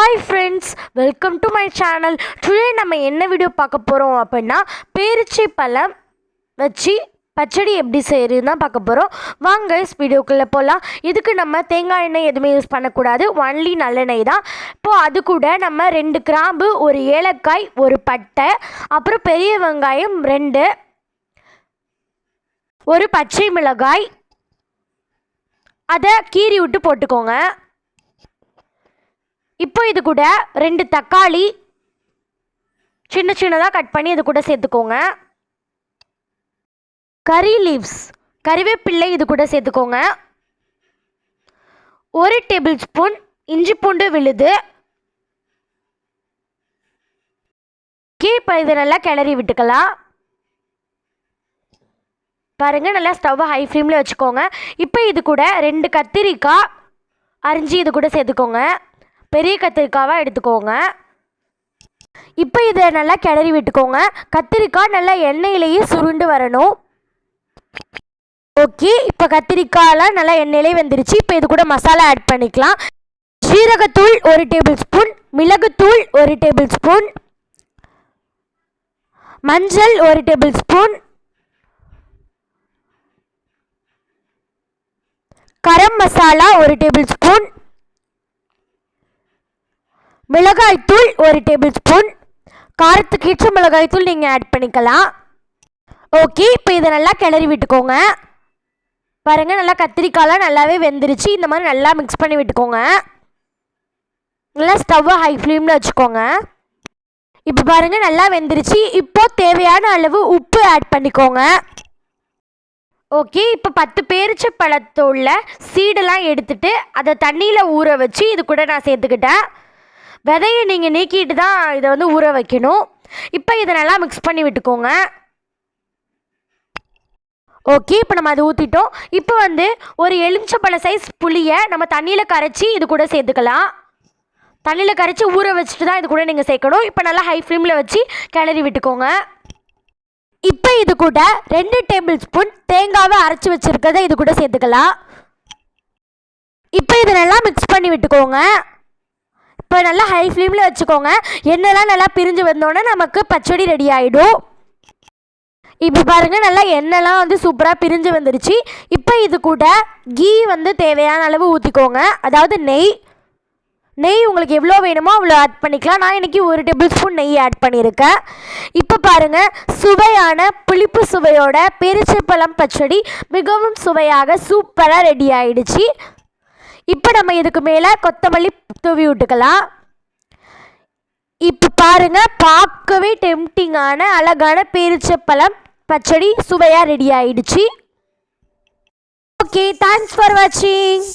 Hi friends, welcome to my channel. Today நம்ம என்ன video பார்க்க போகிறோம் அப்படின்னா பேரிச்சை பழம் வச்சு பச்சடி எப்படி செய்யறதுன்னு தான் பார்க்க போகிறோம். வாங்க வீடியோக்குள்ளே போகலாம். இதுக்கு நம்ம தேங்காய் எண்ணெய் எதுவுமே யூஸ் பண்ணக்கூடாது, ஒன்லி நல்லெண்ணெய் தான். இப்போது அது கூட நம்ம 2 கிராம்பு, ஒரு ஏலக்காய், ஒரு பட்டை, அப்புறம் பெரிய வெங்காயம் 2, ஒரு பச்சை மிளகாய் அதை கீறி விட்டு போட்டுக்கோங்க. இப்போ இது கூட 2 தக்காளி சின்ன சின்னதாக கட் பண்ணி இது கூட சேர்த்துக்கோங்க. கறி லீவ்ஸ் கறிவேப்பிள்ளை இது கூட சேர்த்துக்கோங்க. 1 டேபிள் ஸ்பூன் இஞ்சி பூண்டு விழுது. இப்போ இதை நல்லா கிளறி விட்டுக்கலாம். பாருங்கள், நல்லா ஸ்டவ்வை ஹை ஃப்ளேமில் வச்சுக்கோங்க. இப்போ இது கூட 2 கத்திரிக்காய் அரிஞ்சு இது கூட சேர்த்துக்கோங்க. பெரிய கத்திரிக்காவாக எடுத்துக்கோங்க. இப்போ இதை நல்லா கிளறி விட்டுக்கோங்க. கத்திரிக்காய் நல்லா எண்ணெயிலேயே சுருண்டு வரணும். ஓகே, இப்போ கத்திரிக்காயெலாம் நல்லா எண்ணெயிலே வெந்துருச்சு. இப்போ இது கூட மசாலா ஆட் பண்ணிக்கலாம். ஜீரகத்தூள் 1 டேபிள் ஸ்பூன், மிளகுத்தூள் 1 டேபிள் ஸ்பூன், மஞ்சள் 1 table spoon, garam masala 1 table spoon, மிளகாய்த்தூள் 1 டேபிள் ஸ்பூன். காரத்துக்கு ஏற்ற மிளகாய்த்தூள் நீங்கள் ஆட் பண்ணிக்கலாம். ஓகே, இப்போ இதை நல்லா கிளறி விட்டுக்கோங்க. பாருங்கள், நல்லா கத்திரிக்காயெலாம் நல்லாவே வெந்துருச்சு. இந்த மாதிரி நல்லா மிக்ஸ் பண்ணி விட்டுக்கோங்க. நல்லா ஸ்டவ்வை ஹை ஃப்ளேமில் வச்சுக்கோங்க. இப்போ பாருங்கள், நல்லா வெந்துருச்சு. இப்போது தேவையான அளவு உப்பு ஆட் பண்ணிக்கோங்க. ஓகே, இப்போ 10 பேரிச்சை பழத்தோட சீடெல்லாம் எடுத்துட்டு அதை தண்ணியில் ஊற வச்சு இது கூட நான் சேர்த்துக்கிட்டேன். விதையை நீங்கள் நீக்கிட்டு தான் இதை ஊற வைக்கணும். இப்போ இதை நல்லா மிக்ஸ் பண்ணி விட்டுக்கோங்க. ஓகே, இப்போ நம்ம அதை ஊற்றிட்டோம். இப்போ ஒரு எலுமிச்சம்பழ சைஸ் புளியை நம்ம தண்ணியில் கரைச்சி இது கூட சேர்த்துக்கலாம். தண்ணியில் கரைச்சி ஊற வச்சுட்டு தான் இது கூட நீங்கள் சேர்க்கணும். இப்போ நல்லா ஹை ஃப்ளேமில் வச்சு கிளறி விட்டுக்கோங்க. இப்போ இது கூட 2 டேபிள் ஸ்பூன் தேங்காவை அரைச்சி வச்சுருக்கிறத இது கூட சேர்த்துக்கலாம். இப்போ இதை நல்லா மிக்ஸ் பண்ணி விட்டுக்கோங்க. இப்போ நல்லா ஹை ஃப்ளேமில் வச்சுக்கோங்க. எண்ணெய்லாம் நல்லா பிரிஞ்சு வந்தோடனே நமக்கு பச்சடி ரெடி ஆகிடும். இப்போ பாருங்கள், நல்லா எண்ணெய்லாம் சூப்பராக பிரிஞ்சு வந்துருச்சு. இப்போ இது கூட கீ தேவையான அளவு ஊற்றிக்கோங்க. அதாவது நெய் உங்களுக்கு எவ்வளோ வேணுமோ அவ்வளோ ஆட் பண்ணிக்கலாம். நான் இன்றைக்கி 1 டேபிள் ஸ்பூன் நெய் ஆட் பண்ணியிருக்கேன். இப்போ பாருங்கள், சுவையான புளிப்பு சுவையோட பேரிச்சைப்பழம் பச்சடி மிகவும் சுவையாக சூப்பராக ரெடி ஆகிடுச்சு. இப்போ நம்ம இதுக்கு மேலே கொத்தமல்லி தூவி விட்டுக்கலாம். இப்போ பாருங்கள், பார்க்கவே டெம்டிங்கான அழகான பேரிச்சைப்பழம் பச்சடி சுவையாக ரெடி ஆகிடுச்சு. ஓகே, தேங்க்ஸ் ஃபார் வாட்சிங்.